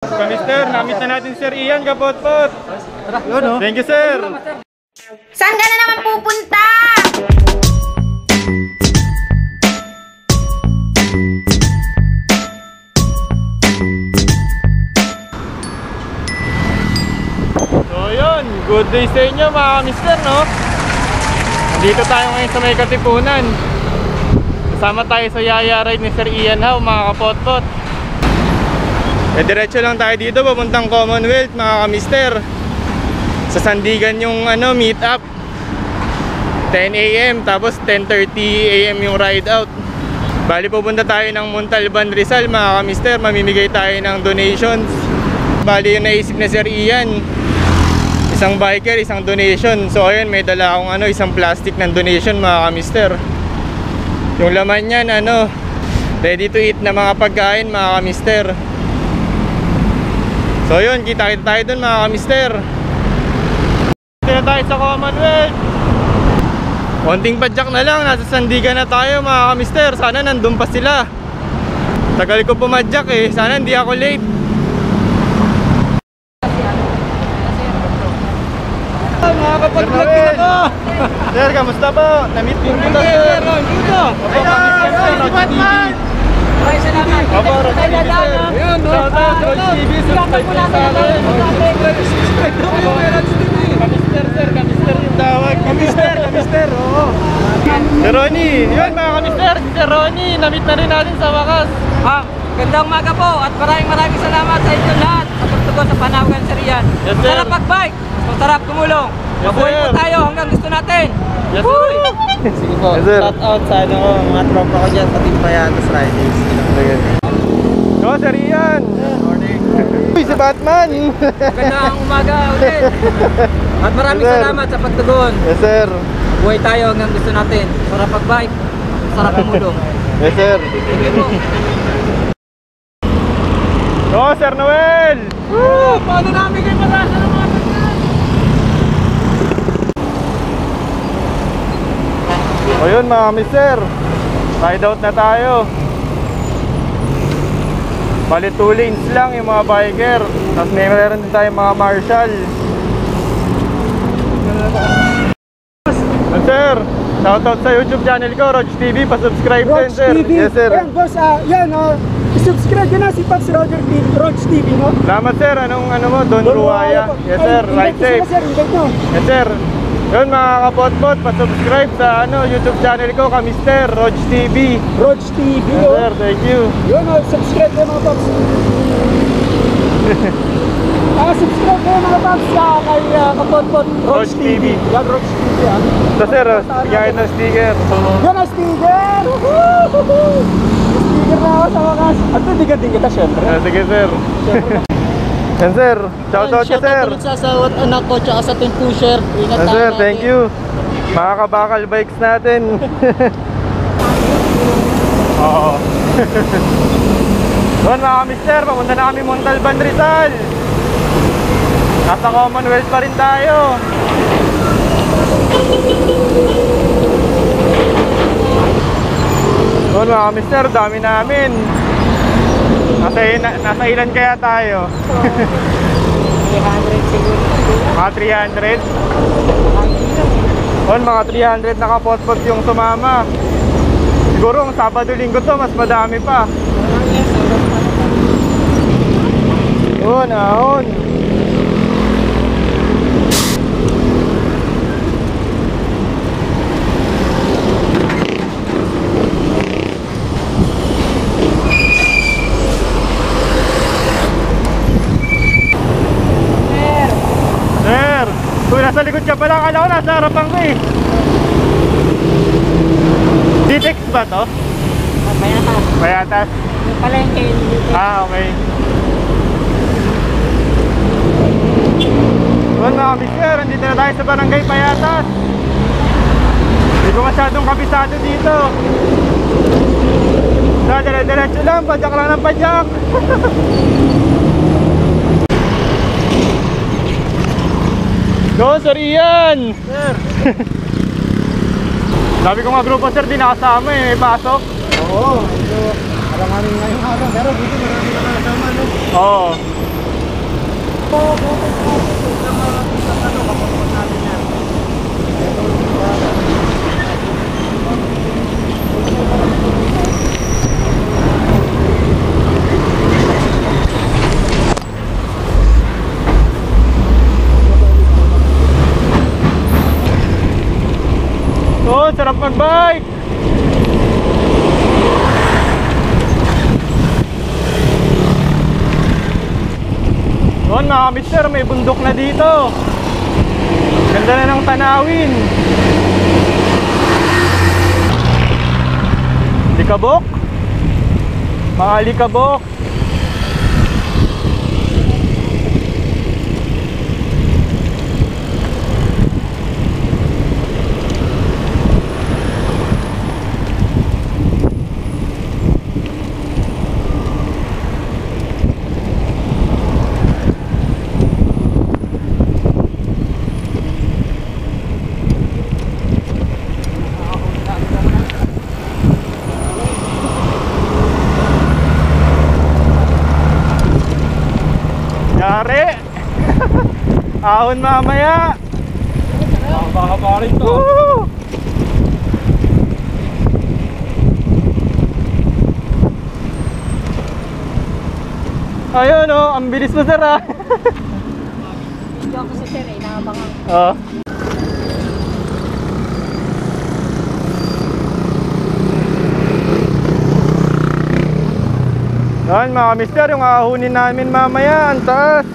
Mister, namit na natin Sir Ian Kapotpot. Thank you, sir. Saan ka na naman pupunta? So yun, good day sa inyo mga mister, no? Dito tayo ngayon sa may Katipunan. Kasama tayo sa yaya ride ni Sir Ian How, mga kapotpot. Diretso lang tayo dito papuntang Commonwealth mga kamister. Sa Sandigan yung meet up 10 AM tapos 10:30 AM yung ride out. Bali pupunta tayo ng Montalban, Rizal mga kamister. Mamimigay tayo ng donations. Bali yung naisip na Sir Ian, isang biker, isang donation. So ayun, may dala akong isang plastic ng donation mga kamister. Yung laman niyan ready to eat na mga pagkain mga kamister. So yun, kita-kita tayo dun mga kamister. Dito na tayo sa Commonwealth. Konting padyak na lang, nasa Sandigan na tayo mga kamister. Sana nandun pa sila. Tagal ko pumadyak sana hindi ako late. Mga kapag-vlog din ako. Sir, kamusta po? Na-meet din kita sir. Opo, kami sir, Roach TV. Maraming salamat. Opo, Roach TV sir. Shout out, Roach TV. Subscribe po sa akin. Kamister sir, kamister yung tawag. Kamister, oo. Sir Ronnie, yun mga kamister, si Sir Ronnie, na-meet na rin natin sa wakas. Gandang umaga po at maraming salamat sa inyo lahat sa pagtugon sa panawagan Sir Ian. Yes, sir. Sarap mag-bike, masarap tumulong. Yes, Mabuhay po sir. tayo hanggang gusto natin. Yes sir. Sige po, Yes, sir. shout out sa mga tropa ko dyan sa Team Payatas Riders. Go Sir Ian. Good morning. Uy, si Batman. Gandang umaga ulit. At maraming Yes, sir. salamat sa pagtugon. Yes sir. Buhay tayo hanggang gusto natin. Sarap mag-bike, sarap tumulong. Yes sir. Sige po. Go Sir Noel. Paano namin kayo marasa ng mga O yun mga mister, ride out na tayo. Bali 2 lanes lang yung mga biker. Tapos meron din tayong mga marshal. Sir, shoutout sa YouTube channel ko, Roach TV. Pa-subscribe din Roach sir. TV. Yes sir. Ayan boss, subscribe nyo na si Pops Roach TV, no? Salamat sir, anong mo, Don Ruaya. Yes sir, right safe. Invite nyo. Yes sir. Yun mga kapotpot, pa-subscribe sa YouTube channel ko, Kamister, Roach TV. Roach TV, Yes sir, thank you. Yun, subscribe kayo mga Pops. Subscribe kayo mga Pops sa kay Kapotpot Roach TV. Yan, Roach TV, So sir, bigyan ng sticker. Yan ang sticker! Sticker na ako sa wakas. At tindigan din kita, syempre. Sige sir. Yan sir, shoutout ka sir. Sa asawat anak ko tsaka sa team pusher. Ingat Yan tayo sir, lagi. thank you. Mga kabakal bikes natin. Oo. Doon mga mister, papunta na kami Montalban, Rizal. Nasa Commonwealth pa rin tayo. Doon mga mister, dami namin. Nasa ilan kaya tayo? 300 siguro. Mga 300? Doon mga 300 nakapotpot yung sumama. Siguro ang Sabado-Linggo to, mas madami pa. Doon, ahon. Sir, kung nasa likod ka pala, akala ko nasa harapan ko eh. Ditex ba to? Payatas. Payatas? Palengke. Okay. Doon mga mister, andito na tayo sa Barangay Payatas. Hindi ko masyadong kabisado dito. Dire-diretso lang, padyak lang ng padyak. Go, Sir Ian! Sir! Sabi ko nga grupo sir, di nakasama may pasok. Oo, medyo alanganin ngayong araw. Pero dito marami nakasama, no? Oo. Oh, sarap mag-bike! Doon mga mister, may bundok na dito. Ganda na ng tanawin. Likabok? Mga likabok. Yari! Ahon mamaya! Baka pa rin to. Woo! Ayun oh, ang bilis mo sir ah. Hindi ako sa sir eh, nakabangang. Oh. Yan mga mister, yung ahunin namin mamaya, ang taas.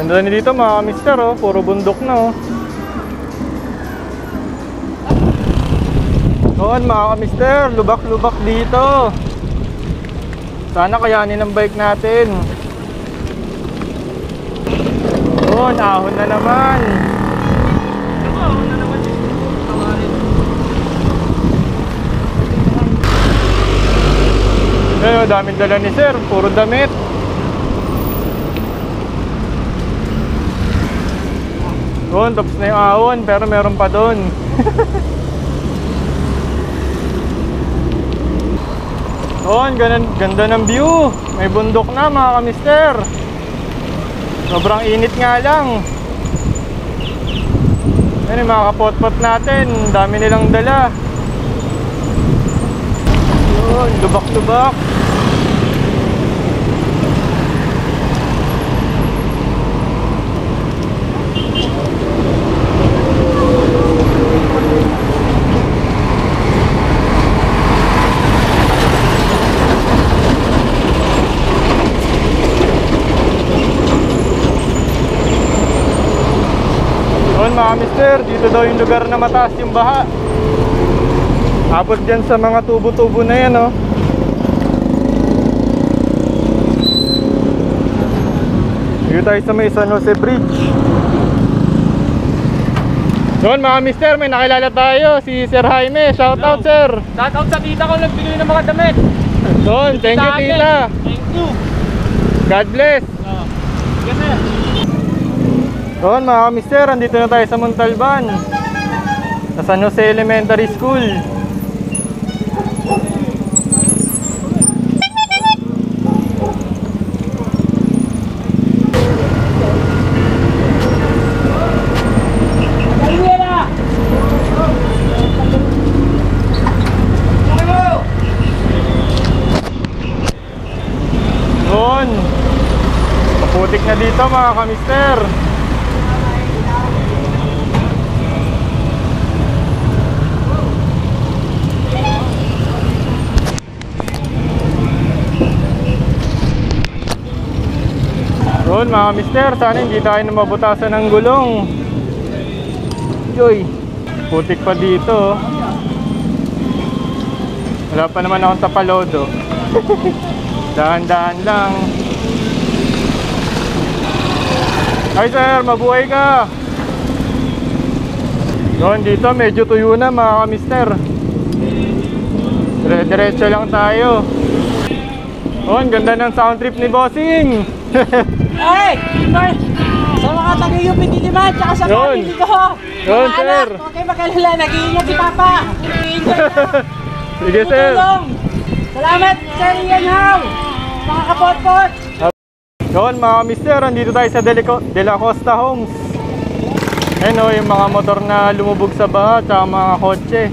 Nandun dito mga mister oh, puro bundok na oh. Doon mga mister, lubak-lubak dito. Sana kayanin ang bike natin. Doon, ahon na naman. Ahon na naman yung tawarin. Ayun, daming dala ni sir, puro damit. Doon, tapos na yung ahon, pero meron pa doon. Doon, ganda ng view. May bundok na mga kamister. Sobrang init nga lang. Ayun yung mga kapot-pot natin, dami nilang dala. Yun, lubak-lubak. Yun mga mister, dito daw yung lugar na mataas yung baha. Abot dyan sa mga tubo-tubo na yan oh. Dito tayo sa may San Jose Bridge. Yun mga mister, may nakilala tayo, si Sir Jaime. Shout out sir. Shout out sa tita ko, nagbigay ng mga damit. Yun, thank you tita. Thank you. God bless. Yes sir. Yun mga mister, andito na tayo sa Montalban, sa San Jose Elementary School. Yun, maputik na dito mga kamister. Yun mga mister, sana hindi tayo na mabutasan ng gulong. Yoy, putik pa dito. Wala pa naman akong tapalodo. Dahan-dahan lang. Hi sir, mabuhay ka. Yun, dito medyo tuyo na mga mister. Dire-diretso lang tayo. Yun, ganda ng sound trip ni Bossing. Hey! Sama ka! mga taga-UP Diliman, tsaka sa Yun. family ko. Yun, Mga sir. anak, huwag kayo mag-alala, nag-iingat si Papa. Sige, sir. Tutulong. Salamat, Sir Ian How. Mga kapot-pot. Yun, mga mister, andito tayo sa De La Costa Homes. Ayun o, yung mga motor na lumubog sa baha, tsaka mga kotse.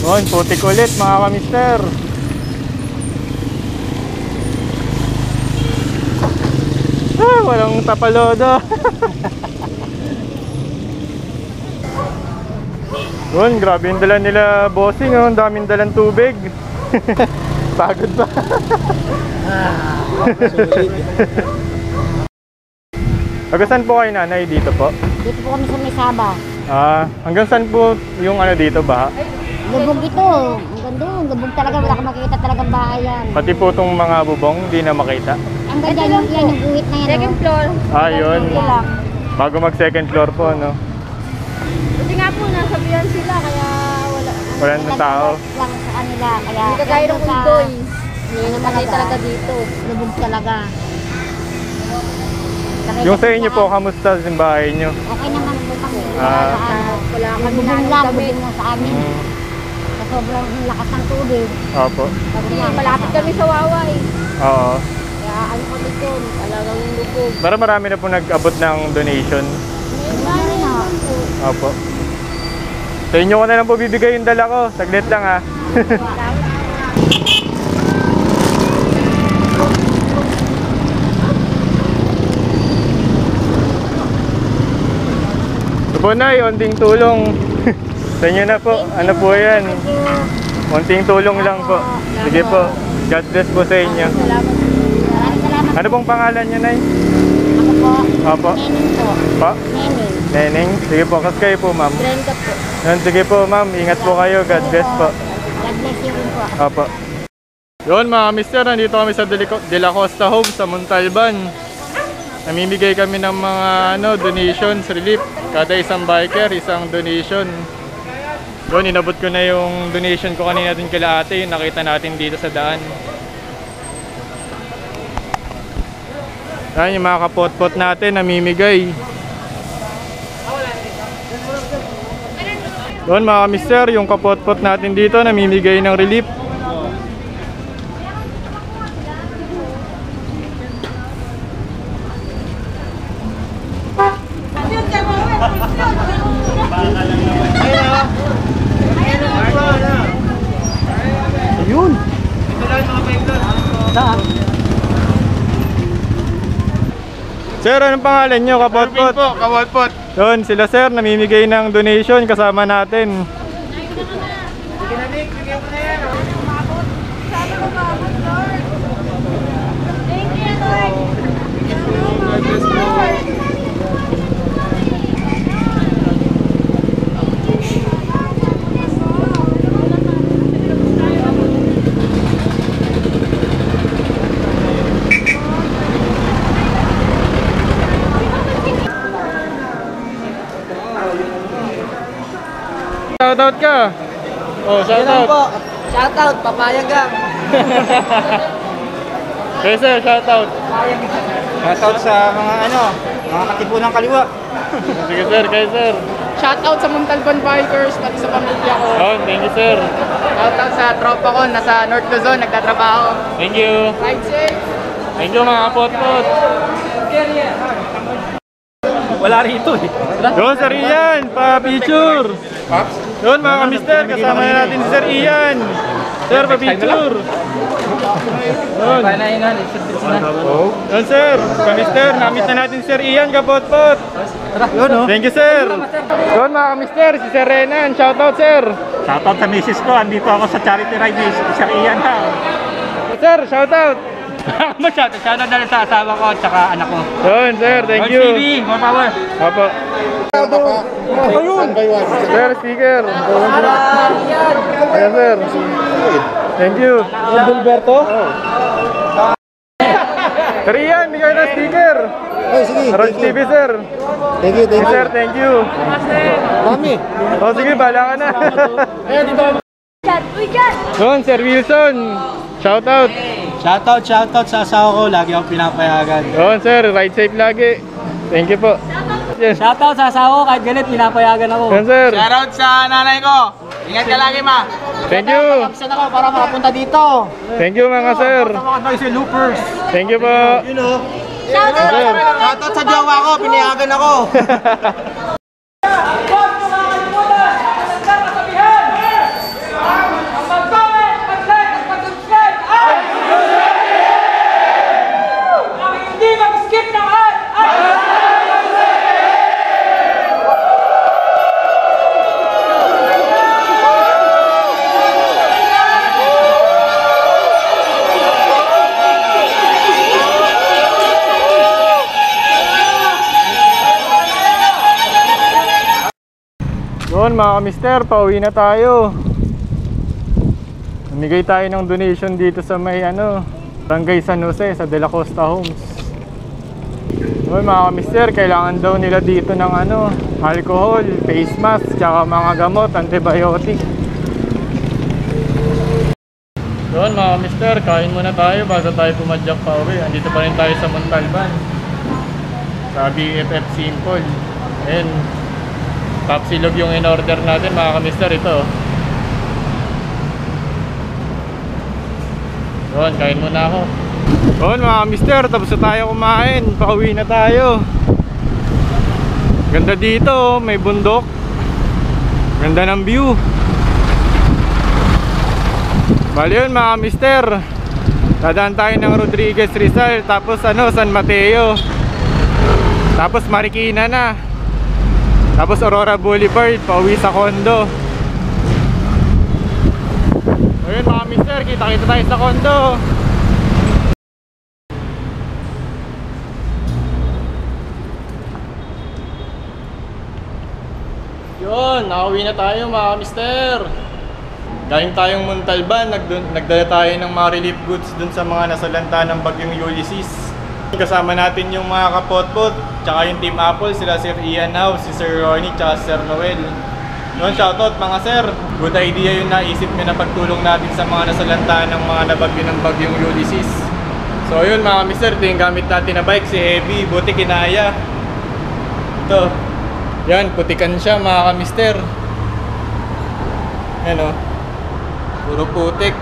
Yun, putik ulit mga kamister. Walang tapalodo. Yun, grabe yung dala nila bossing, oh. Ang daming dalang tubig. Pagod pa. Hanggang saan po kayo nanay dito po? Dito po kami sa Mesaba. Hanggang saan po yung ano dito ba? Lubog ito. Ang ganda. Lubog talaga. Wala kang makikita talagang bahay yan. Pati po itong mga bubong, di na makita. Ang ganda yung yan, yung guhit na yan. Second floor. Yun. Bago mag second floor po, no? Kasi nga po, nasabihan sila. Kaya Wala ng tao. lang sa kanila. Kaya Hindi kagaya ng Undoy. Hindi naman talaga dito. Lubog talaga. Yung sa inyo po, kamusta sa bahay nyo? Okay naman po kami. Wala kami Lubog namin lang. kami. Lubog lang sa amin. Sa sobrang lakas ng tubig. Opo. Kasi malapit kami sa Waway. Oo. Kaya ano kami doon, talagang lubog. Pero marami na po nag-abot ng donation. Ano na? Opo. Sa inyo ko na lang po bibigay yung dala ko. Saglit lang ha. Ito po na, onting tulong. Sa inyo na po. Ano po yan? Onting tulong lang po. Sige po. God bless po sa inyo. Maraming salamat. Ano pong pangalan niyo, Nay? Ako po. Opo. Neneng po. Pa? Neneng. Neneng? Sige po. Kas kayo po, ma'am. Brenda po. Yan, sige po, ma'am. Ingat po kayo. God bless po. God bless you rin po. Opo. Yun mga mister, nandito kami sa De La Costa Home sa Montalban. Namimigay kami ng mga donations, relief. Kada isang biker, isang donation. Yun, inabot ko na yung donation ko kanina dun kila ate. Yung nakita natin dito sa daan. Yan yung mga kapot-pot natin, namimigay. Yun mga mister, yung kapot-pot natin dito, namimigay ng relief. Ayun. Sir, anong pangalan nyo? Kapot-pot? Po, kapot-pot. Yun, sila sir, namimigay ng donation kasama natin. Shoutout ka. Oh, shoutout. Shoutout, papayag ka. Okay sir, shoutout. Shoutout sa mga mga katipunang kaliwa. Sige sir, kay sir. Shoutout sa Montalban Bikers, pati sa pamilya ko. Oh, thank you sir. Shoutout sa tropa ko, nasa North Luzon, nagtatrabaho. Thank you. Ride safe. Thank you mga kapot-pot. Wala rito eh. Yun, Sir Ian, pa-picture. Yun mga kamister, kasama na natin si Sir Ian. Sir, pa-picture. Yun. Yun sir, kamister, namit na natin si Sir Ian, kapot-pot. Yun oh. Thank you sir. Yun mga kamister, si Sir Renan, shoutout sir. Shoutout sa misis ko. Andito ako sa charity ride ni Sir Ian ha. Sir, shoutout. Shoutout na rin sa asawa ko at saka anak ko. Yun sir, thank you. TV, more power. Apo. Ayun. Sir, sticker. Ayan sir. Thank you. Gilberto? Sir Ian, bigay na sticker. Sige. Roach TV sir. Thank you, Hey, sir, thank you. Mami. O sige, bahala ka na. Yun, Sir Wilson. Shoutout. Shoutout sa asawa ko. Lagi akong pinapayagan. Yun sir, ride safe lagi. Thank you po. Yes. Shoutout sa asawa ko, kahit galit, pinapayagan ako. Yun sir. Shoutout sa nanay ko. Ingat ka lagi, ma. Thank you. Saan ako para makapunta dito? Thank you mga sir. Si Loopers. Thank you po. You know. Sir. Shoutout sa jowa ko. Pinayagan ako. Doon mga mister, pauwi na tayo. Namigay tayo ng donation dito sa may Barangay San Jose sa De La Costa Homes. Doon mga mister, kailangan daw nila dito ng alcohol, face mask, tsaka mga gamot, antibiotic. Doon mga mister, kain muna tayo bago tayo pumadyak pa uwi. Andito pa rin tayo sa Montalban, sa BFF Simple. And Papsilog yung in-order natin mga kamister, ito. Doon, kain muna ako. Doon mga kamister, tapos na tayo kumain. Pauwi na tayo. Ganda dito, may bundok. Ganda ng view. Bali yun mga kamister, dadaan tayo ng Rodriguez Rizal, tapos San Mateo, tapos Marikina na. Tapos Aurora Boulevard, pauwi sa condo. Ayun mga mister, kita-kita tayo sa condo. Yun, nakauwi na tayo mga mister. Galing tayong Montalban, nagdala tayo ng mga relief goods dun sa mga nasalanta ng bagyong Ulysses. Kasama natin yung mga kapotpot, tsaka yung Team Apple, sila Sir Ian Howe, si Sir Ronnie, tsaka si Sir Noel. Noon, shoutout mga sir, good idea yung naisip nyo na pagtulong natin sa mga nasalanta ng mga nabagyo ng bagyong Ulysses. So yun mga mister, ito yung gamit natin na bike, si Heavy, buti kinaya. Ito, yan, putikan siya mga kamister. Yan o, puro putik.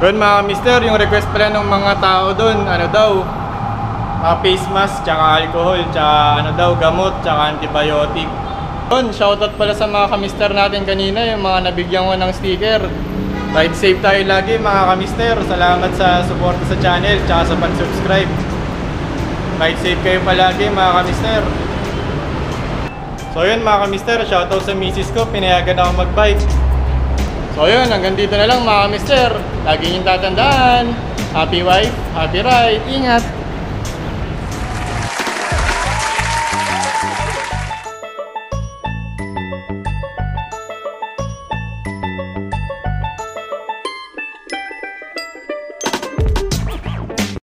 Yun mga mister, yung request pala ng mga tao doon, mga face mask, tsaka alcohol, tsaka gamot, tsaka antibiotic. Yun, shoutout pala sa mga kamister natin kanina, yung mga nabigyan ko ng sticker. Ride safe tayo lagi mga kamister, salamat sa support sa channel, tsaka sa pag-subscribe. Ride safe kayo palagi mga kamister. So yun mga kamister, shoutout sa misis ko, pinayagan ako mag-bike. So yun, hanggang dito na lang mga mister. Lagi niyong tatandaan, happy wife, happy ride, ingat!